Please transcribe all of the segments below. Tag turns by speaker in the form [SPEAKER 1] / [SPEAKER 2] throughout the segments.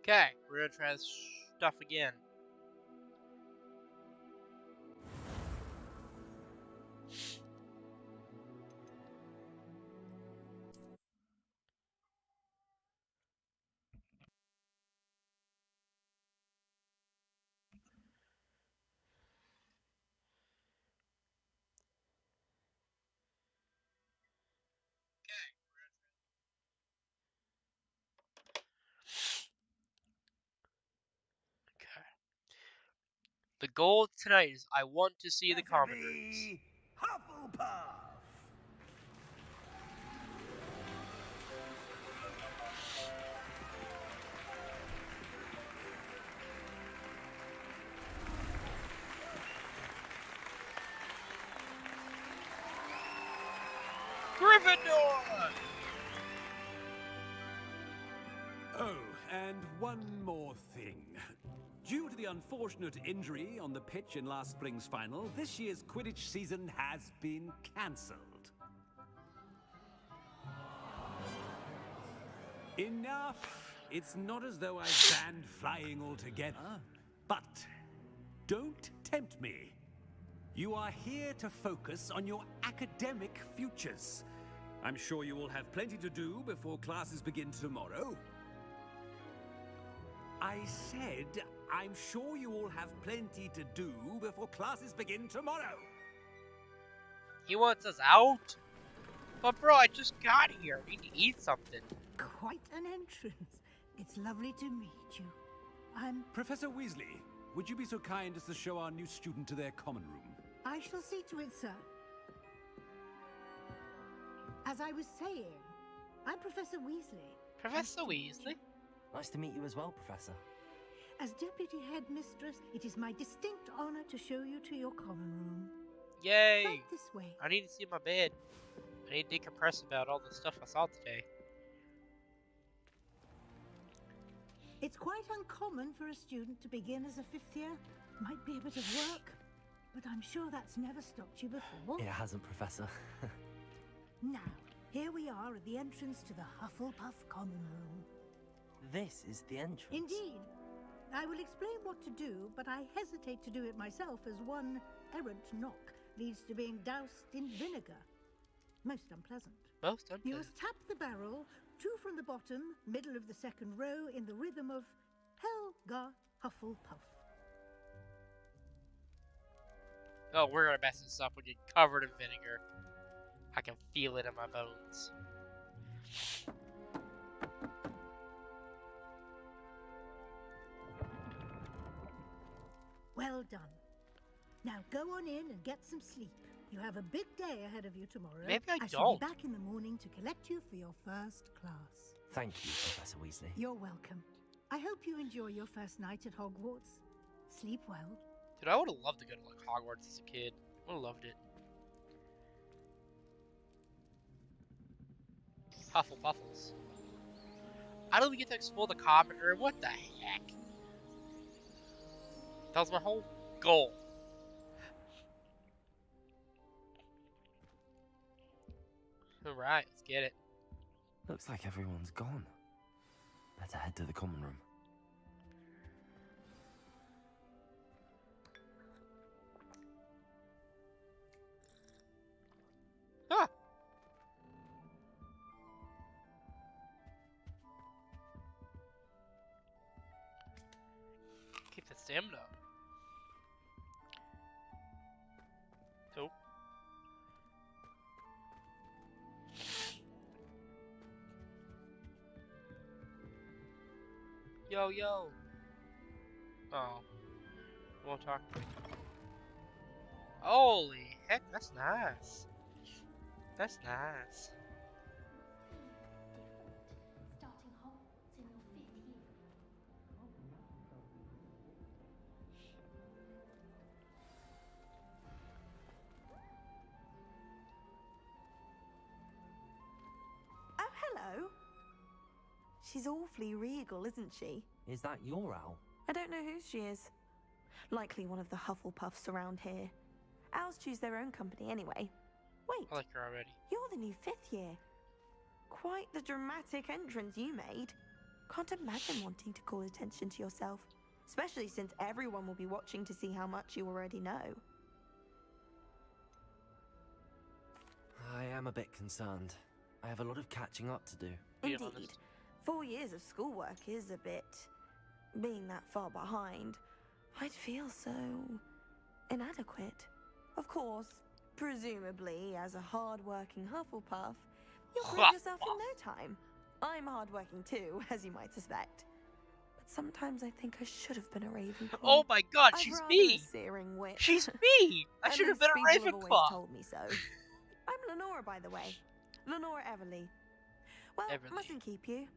[SPEAKER 1] Okay, we're gonna try this stuff again. Okay. The goal tonight is I want to see the common rooms.
[SPEAKER 2] Hufflepuff!
[SPEAKER 1] Gryffindor!
[SPEAKER 2] Oh, and one more thing. Due to the unfortunate injury on the pitch in last spring's final, this year's Quidditch season has been cancelled. Enough! It's not as though I've banned flying altogether. But don't tempt me. You are here to focus on your academic futures. I'm sure you will have plenty to do before classes begin tomorrow. I said, I'm sure you all have plenty to do before classes begin tomorrow.
[SPEAKER 1] He wants us out? But bro, I just got here. I need to eat something.
[SPEAKER 3] Quite an entrance. It's lovely to meet you. I'm...
[SPEAKER 2] Professor Weasley, would you be so kind as to show our new student to their common room?
[SPEAKER 3] I shall see to it, sir. As I was saying, I'm Professor Weasley.
[SPEAKER 1] Professor Weasley?
[SPEAKER 4] Nice to meet you as well, Professor.
[SPEAKER 3] As Deputy Headmistress, it is my distinct honor to show you to your common room.
[SPEAKER 1] Yay!
[SPEAKER 3] Right this way.
[SPEAKER 1] I need to see my bed. I need to decompress about all the stuff I saw today.
[SPEAKER 3] It's quite uncommon for a student to begin as a fifth year. Might be a bit of work, but I'm sure that's never stopped you before.
[SPEAKER 4] It hasn't, Professor.
[SPEAKER 3] Now, here we are at the entrance to the Hufflepuff common room.
[SPEAKER 4] This is the entrance.
[SPEAKER 3] Indeed. I will explain what to do, but I hesitate to do it myself as one errant knock leads to being doused in vinegar. Most unpleasant.
[SPEAKER 1] Most
[SPEAKER 3] You
[SPEAKER 1] unpleasant.
[SPEAKER 3] must tap the barrel, 2 from the bottom, middle of the second row, in the rhythm of Helga Hufflepuff.
[SPEAKER 1] Oh, we're gonna mess this up. We get covered in vinegar. I can feel it in my bones.
[SPEAKER 3] Well done. Now go on in and get some sleep. You have a big day ahead of you tomorrow.
[SPEAKER 1] Maybe I
[SPEAKER 3] shall
[SPEAKER 1] don't.
[SPEAKER 3] be back in the morning to collect you for your first class.
[SPEAKER 4] Thank you, Professor Weasley.
[SPEAKER 3] You're welcome. I hope you enjoy your first night at Hogwarts. Sleep well.
[SPEAKER 1] Dude, I would have loved to go to like Hogwarts as a kid. I would have loved it. Hufflepuffles. I don't even get to explore the common room. What the heck? That was my whole goal. Alright, let's get it.
[SPEAKER 4] Looks like everyone's gone. Better head to the common room.
[SPEAKER 1] Ah! Keep the stamina up. Nope. Yo, yo. Oh. Won't talk to me. Holy heck, that's nice. That's nice.
[SPEAKER 5] Starting Hogwarts in your 5th year.
[SPEAKER 6] Oh, hello. She's awfully regal, isn't she?
[SPEAKER 4] Is that your owl?
[SPEAKER 6] I don't know who she is. Likely one of the Hufflepuffs around here. Owls choose their own company anyway. Wait,
[SPEAKER 1] I like her already.
[SPEAKER 6] you're the new 5th year. Quite the dramatic entrance you made. Can't imagine wanting to call attention to yourself, especially since everyone will be watching to see how much you already know.
[SPEAKER 4] I am a bit concerned. I have a lot of catching up to do.
[SPEAKER 1] Be
[SPEAKER 6] Indeed.
[SPEAKER 1] honest.
[SPEAKER 6] 4 years of schoolwork is a bit... Being that far behind, I'd feel so... inadequate. Of course, presumably, as a hard-working Hufflepuff, you'll prove yourself in no time. I'm hard-working too, as you might suspect. But sometimes I think I should have been a Ravenclaw.
[SPEAKER 1] Oh my god,
[SPEAKER 6] I've
[SPEAKER 1] she's
[SPEAKER 6] rather
[SPEAKER 1] me!
[SPEAKER 6] a searing wit.
[SPEAKER 1] She's me! I
[SPEAKER 6] At
[SPEAKER 1] should have
[SPEAKER 6] least
[SPEAKER 1] been a
[SPEAKER 6] people have always
[SPEAKER 1] Ravenclaw!
[SPEAKER 6] told me so. I'm Lenora, by the way. Lenora Everly. Well,
[SPEAKER 1] Everly.
[SPEAKER 6] mustn't keep you.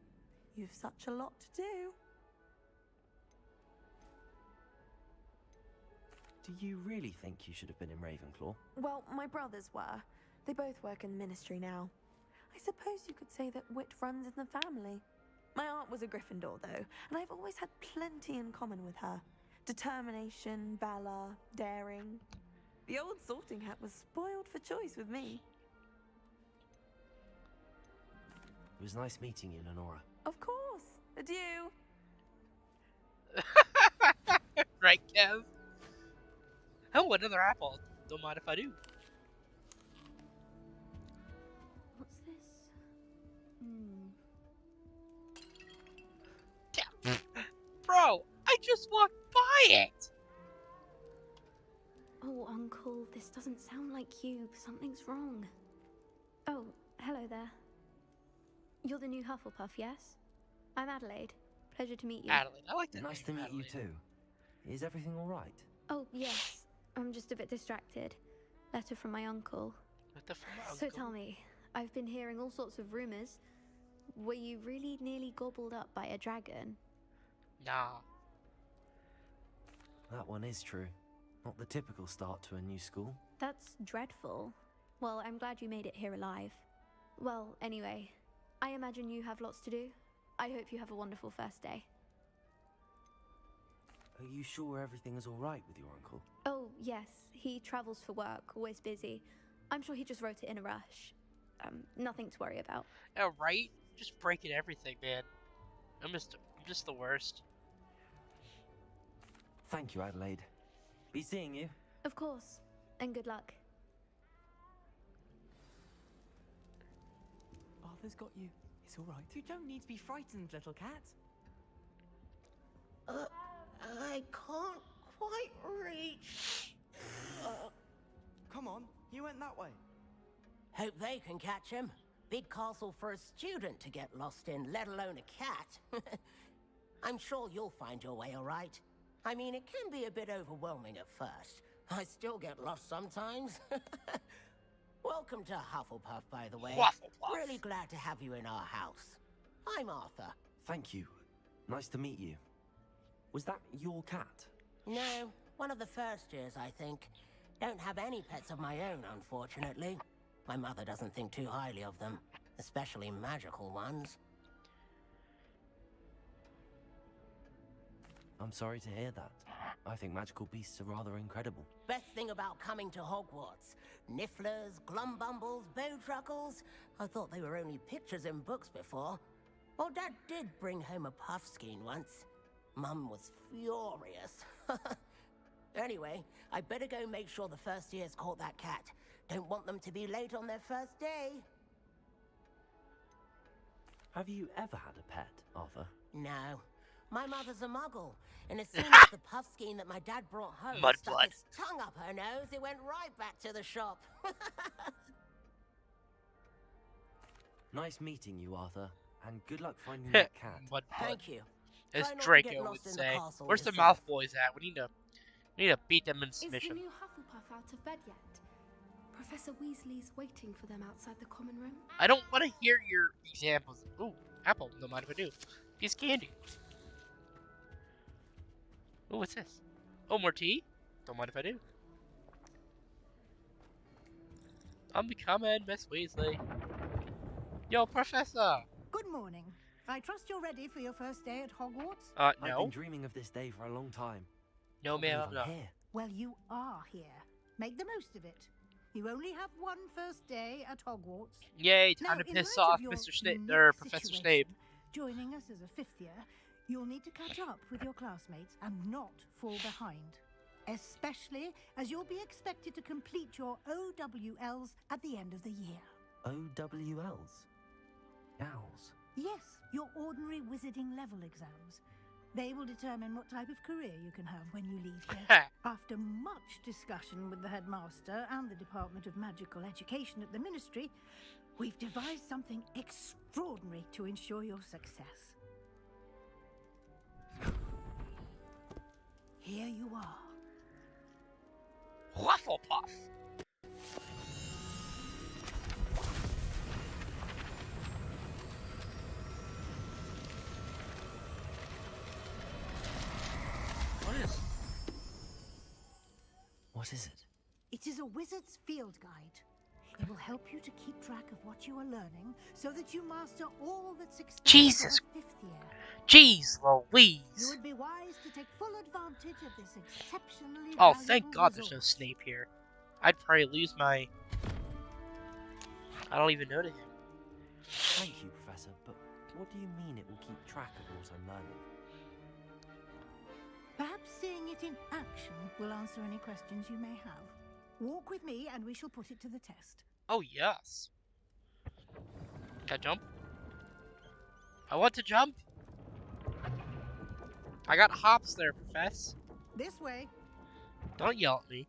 [SPEAKER 6] You've such a lot to do.
[SPEAKER 4] Do you really think you should have been in Ravenclaw?
[SPEAKER 6] Well, my brothers were. They both work in the ministry now. I suppose you could say that wit runs in the family. My aunt was a Gryffindor, though, and I've always had plenty in common with her. Determination, valor, daring. The old sorting hat was spoiled for choice with me.
[SPEAKER 4] It was nice meeting you, Lenora.
[SPEAKER 6] Of course. Adieu.
[SPEAKER 1] Right, Kev? Oh, another apple. Don't mind if I do.
[SPEAKER 5] What's this?
[SPEAKER 1] Damn. Bro, I just walked by it!
[SPEAKER 5] Oh, Uncle, this doesn't sound like you. Something's wrong. Oh, hello there. You're the new Hufflepuff, yes? I'm Adelaide. Pleasure to meet you.
[SPEAKER 1] Adelaide, I like that
[SPEAKER 4] Nice
[SPEAKER 1] name,
[SPEAKER 4] to meet you
[SPEAKER 1] Adelaide.
[SPEAKER 4] too. Is everything all right?
[SPEAKER 5] Oh, yes. I'm just a bit distracted. Letter from my uncle.
[SPEAKER 1] What the fuck?
[SPEAKER 5] So tell me, I've been hearing all sorts of rumors. Were you really nearly gobbled up by a dragon?
[SPEAKER 1] Nah.
[SPEAKER 4] That one is true. Not the typical start to a new school.
[SPEAKER 5] That's dreadful. Well, I'm glad you made it here alive. Well, anyway, I imagine you have lots to do. I hope you have a wonderful first day.
[SPEAKER 4] Are you sure everything is all right with your uncle?
[SPEAKER 5] Oh, yes. He travels for work, always busy. I'm sure he just wrote it in a rush. Nothing to worry about.
[SPEAKER 1] Yeah, right? Just breaking everything, man. I'm just the worst.
[SPEAKER 4] Thank you, Adelaide. Be seeing you.
[SPEAKER 5] Of course. And good luck.
[SPEAKER 7] Arthur's got you. It's all right. You don't need to be frightened, little cat.
[SPEAKER 8] I can't quite reach.
[SPEAKER 7] Come on, you went that way.
[SPEAKER 8] Hope they can catch him. Big castle for a student to get lost in, let alone a cat. I'm sure you'll find your way all right. I mean, it can be a bit overwhelming at first. I still get lost sometimes. Welcome to Hufflepuff, by the way.
[SPEAKER 1] Hufflepuff.
[SPEAKER 8] Really glad to have you in our house. I'm Arthur.
[SPEAKER 4] Thank you. Nice to meet you. Was that your cat?
[SPEAKER 8] No, one of the first years, I think. Don't have any pets of my own, unfortunately. My mother doesn't think too highly of them, especially magical ones.
[SPEAKER 4] I'm sorry to hear that. I think magical beasts are rather incredible.
[SPEAKER 8] Best thing about coming to Hogwarts. Nifflers, glumbumbles, bowtruckles. I thought they were only pictures in books before. Well, Dad did bring home a puffskein once. Mum was furious. Anyway, I better go make sure the first years caught that cat. Don't want them to be late on their first day.
[SPEAKER 4] Have you ever had a pet, Arthur?
[SPEAKER 8] No. My mother's a muggle, and as soon as the puffskein that my dad brought home stuck
[SPEAKER 1] Mudblood.
[SPEAKER 8] its tongue up her nose, it went right back to the shop.
[SPEAKER 4] Nice meeting you, Arthur. And good luck finding that cat.
[SPEAKER 1] Mudblood.
[SPEAKER 8] Thank you.
[SPEAKER 1] As
[SPEAKER 8] Try not to get
[SPEAKER 1] Draco would
[SPEAKER 8] lost in the
[SPEAKER 1] say.
[SPEAKER 8] castle
[SPEAKER 1] Where's the
[SPEAKER 8] yourself.
[SPEAKER 1] Malfoys at? We need to beat them in
[SPEAKER 9] Is the
[SPEAKER 1] submission.
[SPEAKER 9] new Hufflepuff out of bed yet? Professor Weasley's waiting for them outside the common room.
[SPEAKER 1] I don't want to hear your examples. Ooh, apple. Don't mind if I do. Piece of candy. Ooh, what's this? Oh, more tea? Don't mind if I do. I'm becoming Miss Weasley. Yo, Professor!
[SPEAKER 3] Good morning. I trust you're ready for your first day at Hogwarts?
[SPEAKER 4] I've
[SPEAKER 1] No.
[SPEAKER 4] been dreaming of this day for a long time.
[SPEAKER 1] No,
[SPEAKER 4] Can't believe
[SPEAKER 1] ma'am,
[SPEAKER 4] I'm
[SPEAKER 1] no.
[SPEAKER 4] here.
[SPEAKER 3] Well, you are here. Make the most of it. You only have one first day at Hogwarts.
[SPEAKER 1] Yay,
[SPEAKER 3] Now,
[SPEAKER 1] time to
[SPEAKER 3] in
[SPEAKER 1] piss
[SPEAKER 3] light of
[SPEAKER 1] off
[SPEAKER 3] your
[SPEAKER 1] Mr. Snape,
[SPEAKER 3] unique
[SPEAKER 1] or Professor
[SPEAKER 3] situation,
[SPEAKER 1] Snape.
[SPEAKER 3] Joining us as a fifth year, you'll need to catch up with your classmates and not fall behind. Especially as you'll be expected to complete your OWLs at the end of the year.
[SPEAKER 4] OWLs? Owls?
[SPEAKER 3] Yes, your ordinary wizarding level exams. They will determine what type of career you can have when you leave here. After much discussion with the headmaster and the Department of Magical Education at the Ministry, we've devised something extraordinary to ensure your success. Here you are.
[SPEAKER 1] Hufflepuff!
[SPEAKER 4] What is it?
[SPEAKER 3] It is a wizard's field guide. It will help you to keep track of what you are learning so that you master all that's expected
[SPEAKER 1] Jesus.
[SPEAKER 3] for the fifth year.
[SPEAKER 1] Jeez Louise!
[SPEAKER 3] You would be wise to take full advantage of this exceptionally
[SPEAKER 1] Oh,
[SPEAKER 3] valuable
[SPEAKER 1] thank God there's no
[SPEAKER 3] resource.
[SPEAKER 1] Snape here. I'd probably lose my... I don't even know to him.
[SPEAKER 4] Thank you, Professor, but what do you mean it will keep track of what I'm learning?
[SPEAKER 3] Perhaps seeing it in action will answer any questions you may have. Walk with me and we shall put it to the test.
[SPEAKER 1] Oh, yes. Can I jump? I want to jump. I got hops there, Profess.
[SPEAKER 3] This way.
[SPEAKER 1] Don't yell at me.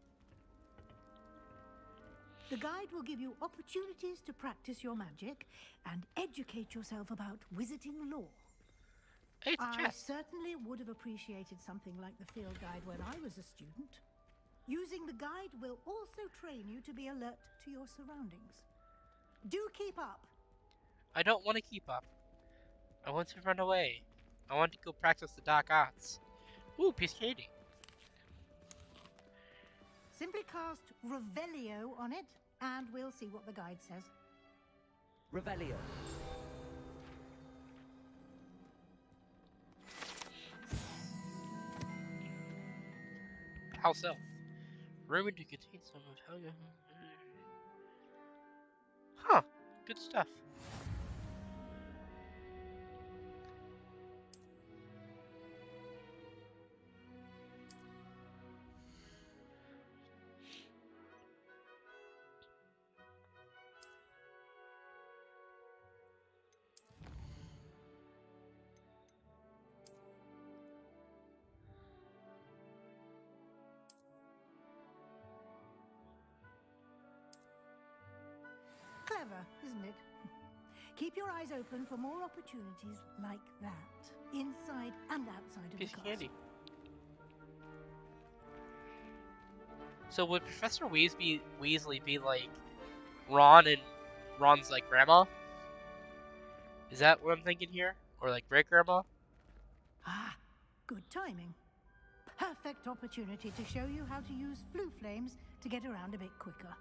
[SPEAKER 3] The guide will give you opportunities to practice your magic and educate yourself about wizarding lore.
[SPEAKER 1] Hey, it's a
[SPEAKER 3] I
[SPEAKER 1] chest.
[SPEAKER 3] certainly would have appreciated something like the field guide when I was a student. Using the guide will also train you to be alert to your surroundings. Do keep up.
[SPEAKER 1] I don't want to keep up. I want to run away. I want to go practice the dark arts. Ooh, piece of candy.
[SPEAKER 3] Simply cast Revelio on it, and we'll see what the guide says.
[SPEAKER 2] Revelio.
[SPEAKER 1] House elf. Rumored to contain some of Helga. Huh. Good stuff.
[SPEAKER 3] Clever, isn't it? Keep your eyes open for more opportunities like that, inside and outside of
[SPEAKER 1] Piece
[SPEAKER 3] the
[SPEAKER 1] of
[SPEAKER 3] castle.
[SPEAKER 1] candy. So would Professor Weasley be like Ron and Ron's like grandma? Is that what I'm thinking here? Or like great grandma?
[SPEAKER 3] Ah, good timing. Perfect opportunity to show you how to use flue flames to get around a bit quicker.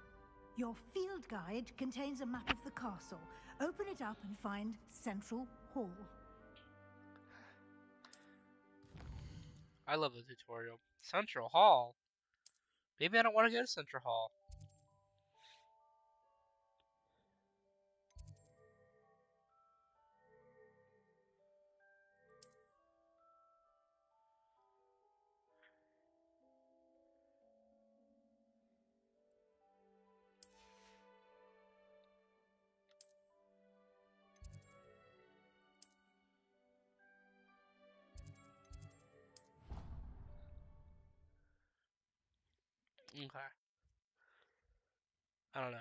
[SPEAKER 3] Your field guide contains a map of the castle. Open it up and find Central Hall.
[SPEAKER 1] I love the tutorial. Central Hall? Maybe I don't want to go to Central Hall. Okay. I don't know.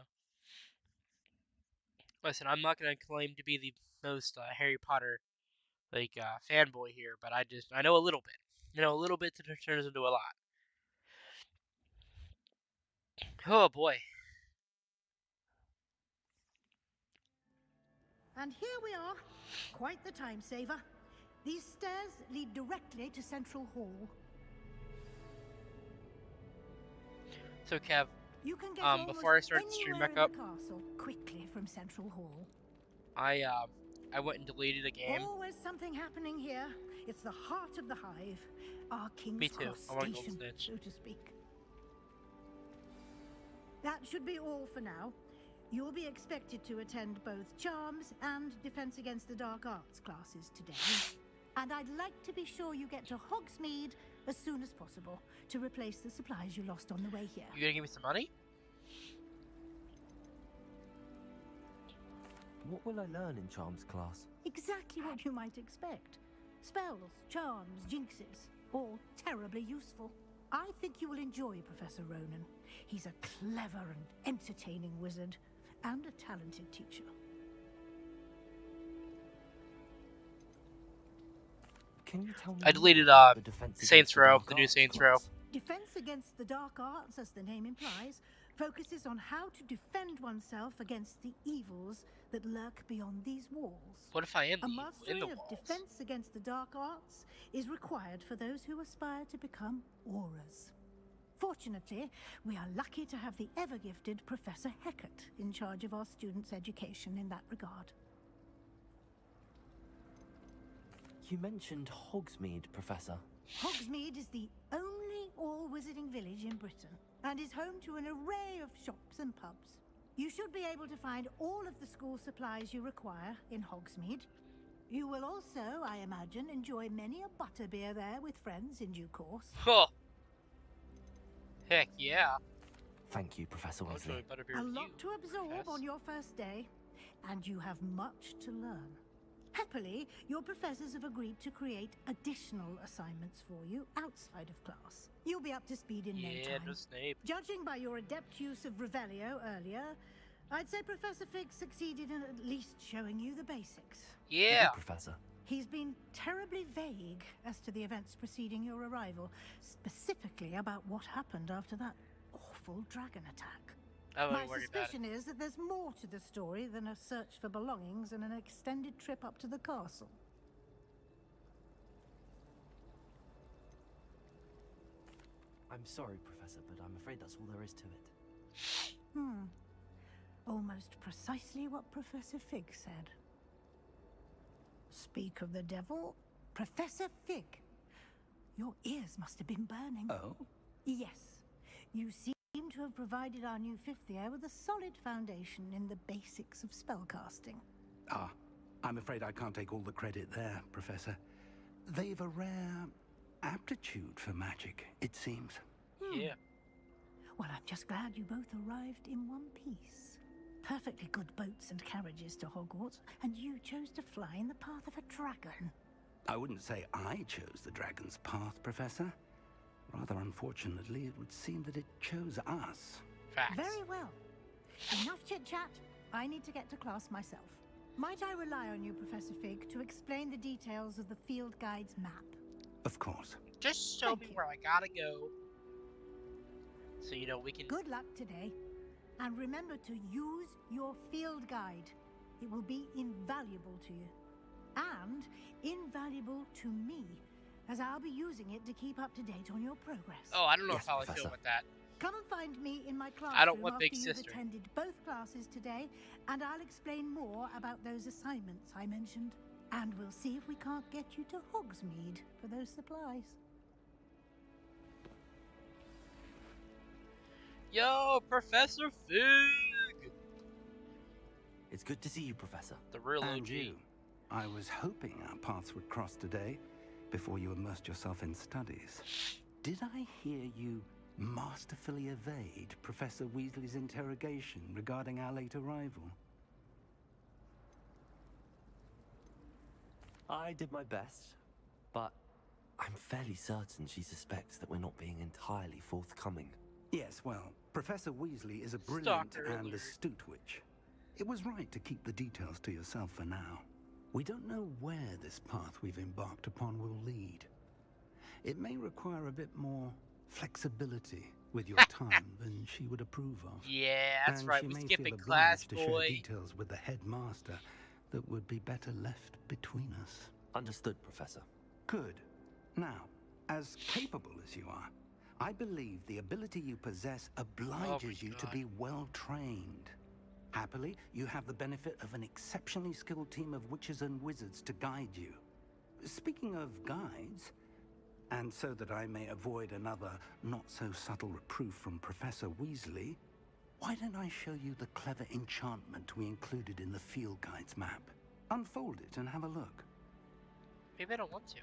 [SPEAKER 1] Listen, I'm not gonna claim to be the most Harry Potter fanboy here, but I know a little bit. You know, a little bit turns into a lot. Oh boy.
[SPEAKER 3] And here we are. Quite the time saver. These stairs lead directly to Central Hall.
[SPEAKER 1] So Kev,
[SPEAKER 3] You can get
[SPEAKER 1] before I start the stream
[SPEAKER 3] anywhere
[SPEAKER 1] back
[SPEAKER 3] in
[SPEAKER 1] up,
[SPEAKER 3] the castle quickly from Central Hall.
[SPEAKER 1] I went and deleted a game.
[SPEAKER 3] Always something happening here. It's the heart of the hive, our King's
[SPEAKER 1] Me too.
[SPEAKER 3] Cross
[SPEAKER 1] I want to go
[SPEAKER 3] station,
[SPEAKER 1] snitch.
[SPEAKER 3] so to speak. That should be all for now. You'll be expected to attend both Charms and Defense Against the Dark Arts classes today. And I'd like to be sure you get to Hogsmeade as soon as possible to replace the supplies you lost on the way here.
[SPEAKER 1] You gonna give me some money?
[SPEAKER 4] What will I learn in Charms class?
[SPEAKER 3] Exactly what you might expect. Spells, charms, jinxes, all terribly useful. I think you will enjoy Professor Ronan. He's a clever and entertaining wizard, and a talented teacher.
[SPEAKER 4] Can you tell me
[SPEAKER 1] I deleted
[SPEAKER 4] more about the Defense
[SPEAKER 1] Saints
[SPEAKER 4] Against the
[SPEAKER 1] Row,
[SPEAKER 4] Dark
[SPEAKER 1] the new
[SPEAKER 4] Arts
[SPEAKER 1] Saints
[SPEAKER 4] class?
[SPEAKER 1] Row.
[SPEAKER 3] Defense Against the Dark Arts, as the name implies, focuses on how to defend oneself against the evils that lurk beyond these walls.
[SPEAKER 1] What if I am
[SPEAKER 3] A
[SPEAKER 1] in
[SPEAKER 3] mastery
[SPEAKER 1] the
[SPEAKER 3] of
[SPEAKER 1] walls?
[SPEAKER 3] Defense Against the Dark Arts is required for those who aspire to become auras. Fortunately, we are lucky to have the ever-gifted Professor Hecat in charge of our students' education in that regard.
[SPEAKER 4] You mentioned Hogsmeade, Professor.
[SPEAKER 3] Hogsmeade is the only all-wizarding village in Britain and is home to an array of shops and pubs. You should be able to find all of the school supplies you require in Hogsmeade. You will also, I imagine, enjoy many a butterbeer there with friends in due course.
[SPEAKER 1] Huh. Heck yeah.
[SPEAKER 4] Thank you, Professor
[SPEAKER 1] I'll enjoy
[SPEAKER 4] Weasley.
[SPEAKER 1] butterbeer
[SPEAKER 3] A
[SPEAKER 1] with
[SPEAKER 3] lot
[SPEAKER 1] you.
[SPEAKER 3] to absorb
[SPEAKER 1] Yes.
[SPEAKER 3] on your first day, and you have much to learn. Happily, your professors have agreed to create additional assignments for you outside of class. You'll be up to speed in no
[SPEAKER 1] Yeah,
[SPEAKER 3] time.
[SPEAKER 1] no Snape.
[SPEAKER 3] Judging by your adept use of Revelio earlier, I'd say Professor Fig succeeded in at least showing you the basics.
[SPEAKER 1] Yeah.
[SPEAKER 4] Good, Professor.
[SPEAKER 3] He's been terribly vague as to the events preceding your arrival, specifically about what happened after that awful dragon attack.
[SPEAKER 1] I
[SPEAKER 3] My
[SPEAKER 1] wouldn't worry about it.
[SPEAKER 3] suspicion is that there's more to the story than a search for belongings and an extended trip up to the castle.
[SPEAKER 4] I'm sorry, Professor, but I'm afraid that's all there is to it.
[SPEAKER 3] Almost precisely what Professor Fig said. Speak of the devil, Professor Fig. Your ears must have been burning.
[SPEAKER 2] Oh?
[SPEAKER 3] Yes. You seem to have provided our new fifth year with a solid foundation in the basics of spellcasting.
[SPEAKER 2] Ah, I'm afraid I can't take all the credit there, Professor. They've a rare aptitude for magic, it seems.
[SPEAKER 1] Yeah.
[SPEAKER 3] Well, I'm just glad you both arrived in one piece. Perfectly good boats and carriages to Hogwarts, and you chose to fly in the path of a dragon.
[SPEAKER 2] I wouldn't say I chose the dragon's path, Professor. Rather unfortunately, it would seem that it chose us.
[SPEAKER 1] Facts.
[SPEAKER 3] Very well. Enough chit-chat. I need to get to class myself. Might I rely on you, Professor Fig, to explain the details of the field guide's map?
[SPEAKER 2] Of course.
[SPEAKER 1] Just show
[SPEAKER 3] Thank
[SPEAKER 1] me
[SPEAKER 3] you.
[SPEAKER 1] where I gotta go. So, you know, we can...
[SPEAKER 3] Good luck today. And remember to use your field guide. It will be invaluable to you. And invaluable to me, as I'll be using it to keep up to date on your progress.
[SPEAKER 1] Oh, I don't know
[SPEAKER 4] Yes,
[SPEAKER 1] how I
[SPEAKER 4] Professor.
[SPEAKER 1] feel with that.
[SPEAKER 3] Come and find me in my classroom
[SPEAKER 1] I don't want
[SPEAKER 3] after
[SPEAKER 1] big
[SPEAKER 3] you've
[SPEAKER 1] sister.
[SPEAKER 3] attended both classes today, and I'll explain more about those assignments I mentioned. And we'll see if we can't get you to Hogsmeade for those supplies.
[SPEAKER 1] Yo, Professor Fig!
[SPEAKER 4] It's good to see you, Professor.
[SPEAKER 1] The real
[SPEAKER 2] And
[SPEAKER 1] OG.
[SPEAKER 2] you. I was hoping our paths would cross today, before you immersed yourself in studies. Did I hear you masterfully evade Professor Weasley's interrogation regarding our late arrival?
[SPEAKER 4] I did my best, but I'm fairly certain she suspects that we're not being entirely forthcoming.
[SPEAKER 2] Yes, well, Professor Weasley is a brilliant
[SPEAKER 1] Stalker
[SPEAKER 2] and
[SPEAKER 1] alert.
[SPEAKER 2] astute witch. It was right to keep the details to yourself for now. We don't know where this path we've embarked upon will lead. It may require a bit more flexibility with your time than she would approve of.
[SPEAKER 1] Yeah, that's
[SPEAKER 2] And
[SPEAKER 1] right.
[SPEAKER 2] she
[SPEAKER 1] We
[SPEAKER 2] may
[SPEAKER 1] skipping
[SPEAKER 2] feel
[SPEAKER 1] class,
[SPEAKER 2] obliged to share
[SPEAKER 1] boy.
[SPEAKER 2] details with the headmaster that would be better left between us.
[SPEAKER 4] Understood, Professor.
[SPEAKER 2] Good. Now, as capable as you are, I believe the ability you possess obliges you to
[SPEAKER 1] God.
[SPEAKER 2] be well trained. Happily, you have the benefit of an exceptionally skilled team of witches and wizards to guide you. Speaking of guides, and so that I may avoid another not-so-subtle reproof from Professor Weasley, Why don't I show you the clever enchantment we included in the field guide's map? Unfold it and have a look.
[SPEAKER 1] Maybe I don't want to.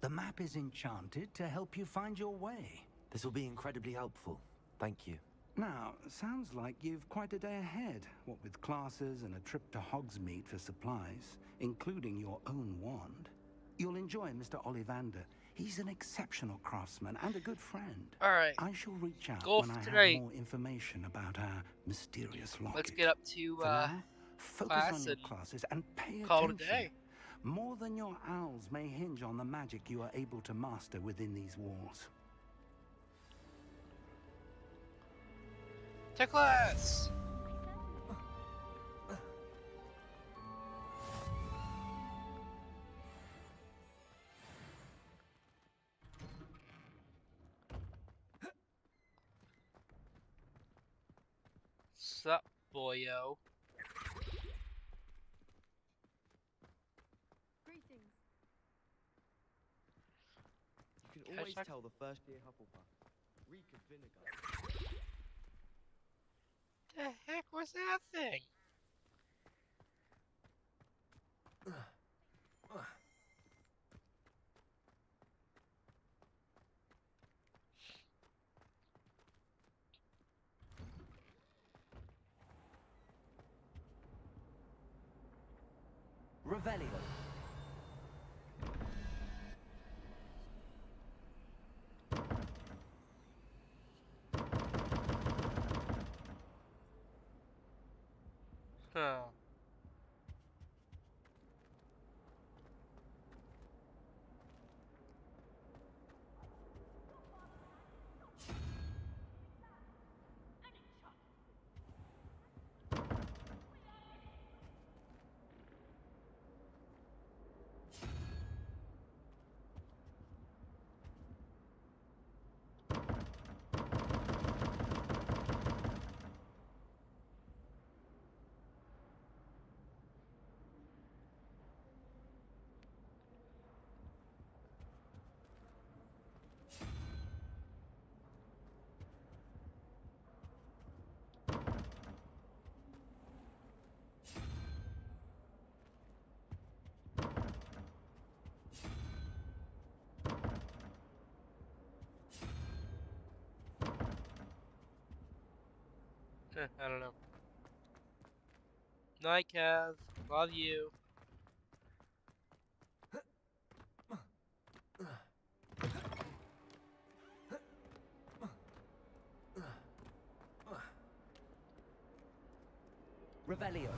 [SPEAKER 2] The map is enchanted to help you find your way.
[SPEAKER 4] This will be incredibly helpful. Thank you.
[SPEAKER 2] Now, sounds like you've quite a day ahead, what with classes and a trip to Hogsmeade for supplies, including your own wand. You'll enjoy Mr. Ollivander. He's an exceptional craftsman and a good friend.
[SPEAKER 1] Alright.
[SPEAKER 2] I shall reach out
[SPEAKER 1] Goal
[SPEAKER 2] when
[SPEAKER 1] for
[SPEAKER 2] I
[SPEAKER 1] tonight.
[SPEAKER 2] have more information about our mysterious locket.
[SPEAKER 1] Let's get up to
[SPEAKER 2] For now, focus
[SPEAKER 1] class
[SPEAKER 2] on your
[SPEAKER 1] and
[SPEAKER 2] classes and pay
[SPEAKER 1] call it a
[SPEAKER 2] attention.
[SPEAKER 1] day.
[SPEAKER 2] More than your owls may hinge on the magic you are able to master within these walls.
[SPEAKER 1] To class! Sup, boyo?
[SPEAKER 9] Greetings.
[SPEAKER 10] You can
[SPEAKER 1] Can I
[SPEAKER 10] always
[SPEAKER 1] check?
[SPEAKER 10] tell the first year Hufflepuff. Reek of vinegar.
[SPEAKER 1] The heck was that thing?
[SPEAKER 4] Revelio.
[SPEAKER 1] Huh. I don't know. Night, Kev. Love you.
[SPEAKER 4] Revelio.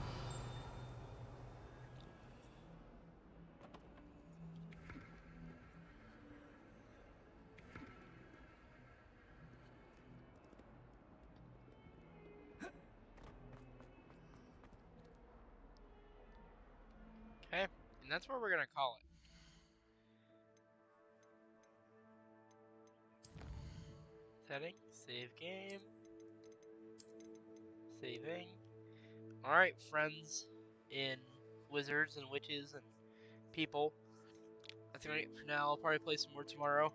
[SPEAKER 1] Okay, and that's where we're gonna call it. Setting, save game, saving. Alright, friends in wizards and witches and people. That's gonna be it for now. I'll probably play some more tomorrow.